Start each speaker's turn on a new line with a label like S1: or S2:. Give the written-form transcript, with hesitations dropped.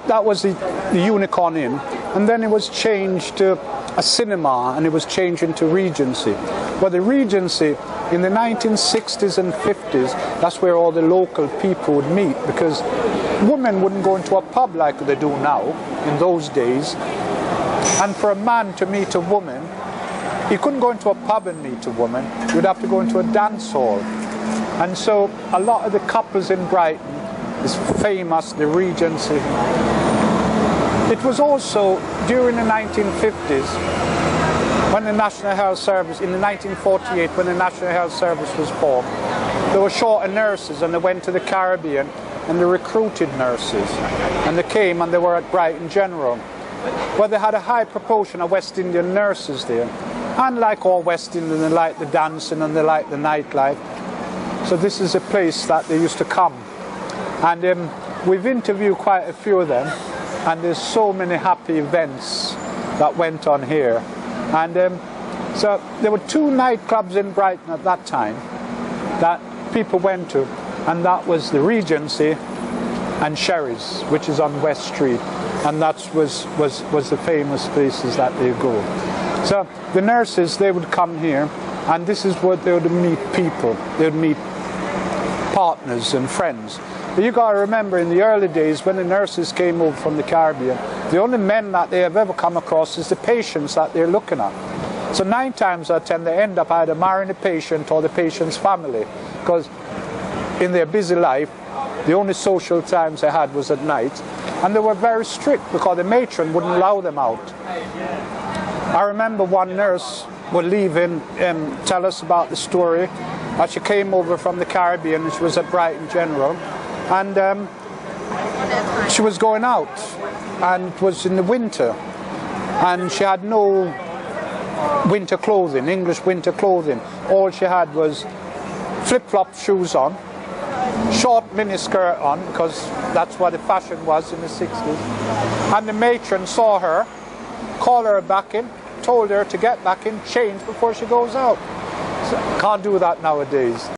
S1: That was the Unicorn Inn, and then it was changed to a cinema, and it was changed into Regency. But the Regency in the 1960s and 50s, that's where all the local people would meet, because women wouldn't go into a pub like they do now in those days. And for a man to meet a woman, he couldn't go into a pub and meet a woman. You'd have to go into a dance hall. And so a lot of the couples in Brighton is famous, the Regency. It was also during the 1950s, when the National Health Service, in the 1948, when the National Health Service was formed, there were short of nurses, and they went to the Caribbean and they recruited nurses. And they came and they were at Brighton General. Well, they had a high proportion of West Indian nurses there. And like all West Indians, they like the dancing and they like the nightlife. So this is a place that they used to come. And we've interviewed quite a few of them, and there's so many happy events that went on here. And so there were 2 nightclubs in Brighton at that time that people went to, and that was the Regency and Sherry's, which is on West Street, and that was the famous places that they go. So the nurses, they would come here, and this is where they would meet people. They would meet partners and friends. But you got to remember, in the early days when the nurses came over from the Caribbean, the only men that they have ever come across is the patients that they're looking at. So 9 times out of 10 they end up either marrying the patient or the patient's family, because in their busy life the only social times they had was at night, and they were very strict because the matron wouldn't allow them out. I remember one nurse would leave and tell us about the story that she came over from the Caribbean, and she was at Brighton General, and she was going out, and it was in the winter, and she had no winter clothing, English winter clothing. All she had was flip-flop shoes on, short mini skirt on, because that's what the fashion was in the 60s. And the matron saw her, called her back in, told her to get back in, change before she goes out. So, can't do that nowadays.